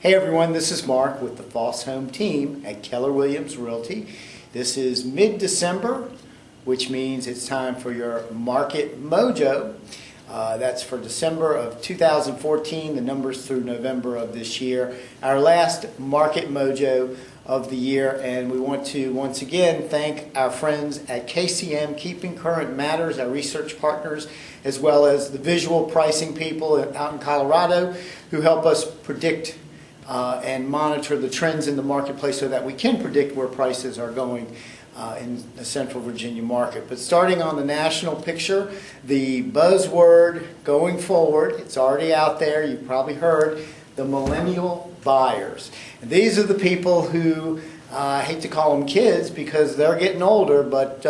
Hey everyone, this is Mark with the Foss Home team at Keller Williams Realty. This is mid-December, which means it's time for your Market Mojo. That's for December of 2014, the numbers through November of this year. Our last Market Mojo of the year, and we want to once again thank our friends at KCM, Keeping Current Matters, our research partners, as well as the visual pricing people out in Colorado who help us predict and monitor the trends in the marketplace so that we can predict where prices are going in the Central Virginia market. But starting on the national picture, the buzzword going forward, it's already out there, you've probably heard, the millennial buyers. And these are the people who, I hate to call them kids because they're getting older, but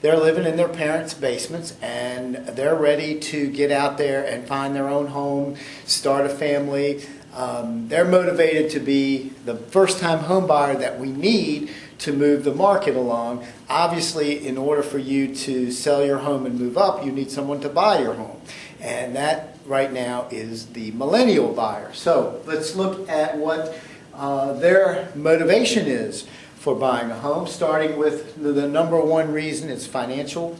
they're living in their parents' basements and they're ready to get out there and find their own home, start a family. They're motivated to be the first-time home buyer that we need to move the market along. Obviously, in order for you to sell your home and move up, you need someone to buy your home. And that right now is the millennial buyer. So let's look at what their motivation is for buying a home, starting with the number one reason is financial.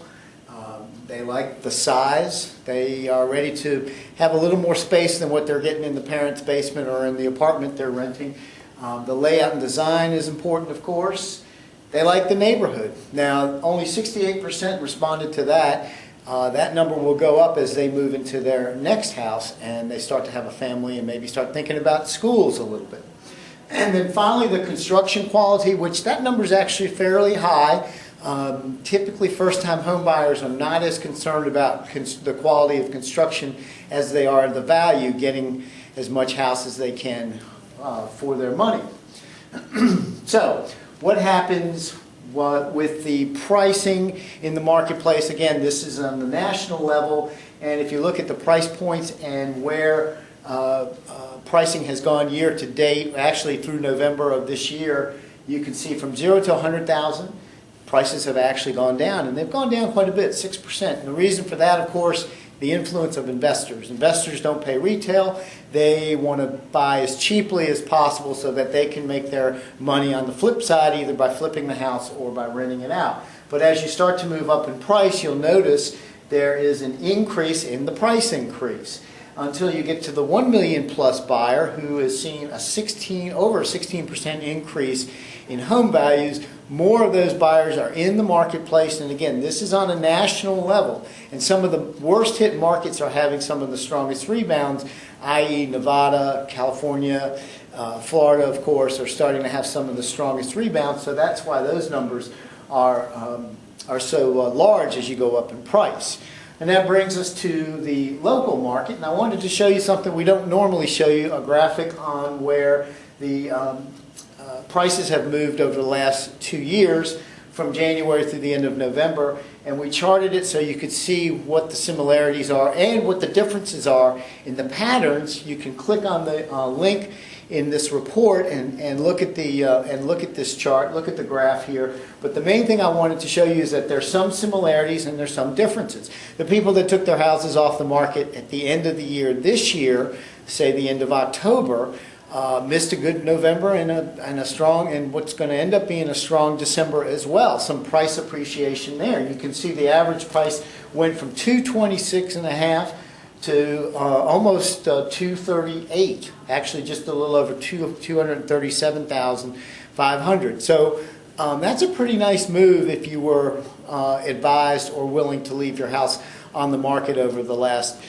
They like the size. They are ready to have a little more space than what they're getting in the parents' basement or in the apartment they're renting. The layout and design is important, of course. They like the neighborhood. Now, only 68% responded to that. That number will go up as they move into their next house and they start to have a family and maybe start thinking about schools a little bit. And then finally, the construction quality, which that number is actually fairly high. Typically, first-time home buyers are not as concerned about the quality of construction as they are the value, getting as much house as they can for their money. So, what happens with the pricing in the marketplace? Again, this is on the national level, and if you look at the price points and where pricing has gone year to date, actually through November of this year, you can see from 0 to 100,000. Prices have actually gone down, and they've gone down quite a bit, 6%. And the reason for that, of course, the influence of investors. Investors don't pay retail. They want to buy as cheaply as possible so that they can make their money on the flip side, either by flipping the house or by renting it out. But as you start to move up in price, you'll notice there is an increase in the price increase until you get to the 1 million plus buyer who has seen over a 16% increase in home values. More of those buyers are in the marketplace, and again, this is on a national level. And some of the worst hit markets are having some of the strongest rebounds, i.e. Nevada, California, Florida, of course, are starting to have some of the strongest rebounds. So that's why those numbers are so large as you go up in price. And that brings us to the local market. And I wanted to show you something we don't normally show you, a graphic on where the prices have moved over the last 2 years from January through the end of November. And we charted it so you could see what the similarities are and what the differences are in the patterns. You can click on the link in this report and look at this chart, look at the graph here. But the main thing I wanted to show you is that there's some similarities and there's some differences. The people that took their houses off the market at the end of the year this year, say the end of October, missed a good November and what's going to end up being a strong December as well. Some price appreciation there. You can see the average price went from $226.5 to almost $238. Actually, just a little over $237,500. So that's a pretty nice move if you were advised or willing to leave your house on the market over the last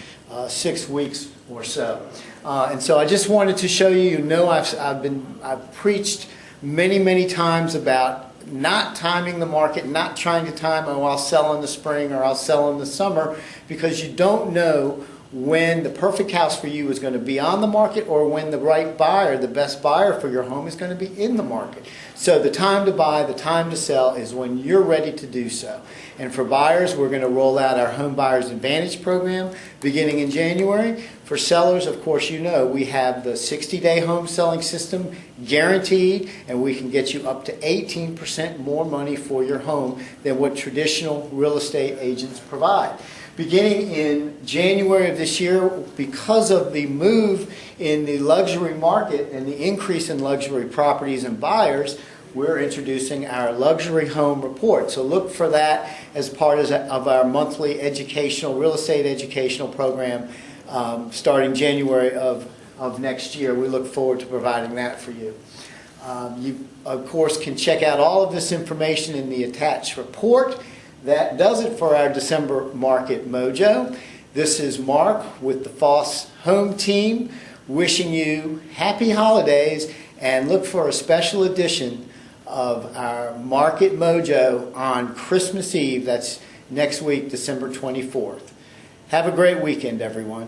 6 weeks or so. And so I just wanted to show you, I've preached many times about not timing the market, not trying to time, oh, I'll sell in the spring or I'll sell in the summer, because you don't know when the perfect house for you is going to be on the market or when the right buyer, the best buyer for your home, is going to be in the market. So the time to buy, the time to sell is when you're ready to do so. And for buyers, we're going to roll out our Home Buyers Advantage program beginning in January. For sellers, of course, you know, we have the 60-day home selling system guaranteed, and we can get you up to 18% more money for your home than what traditional real estate agents provide. Beginning in January of this year, because of the move in the luxury market and the increase in luxury properties and buyers, we're introducing our luxury home report. So look for that as part of our monthly real estate educational program starting January of next year. We look forward to providing that for you. You, of course, can check out all of this information in the attached report. That does it for our December Market Mojo. This is Mark with the Foss Home team wishing you happy holidays, and look for a special edition of our Market Mojo on Christmas Eve. That's next week, December 24th. Have a great weekend, everyone.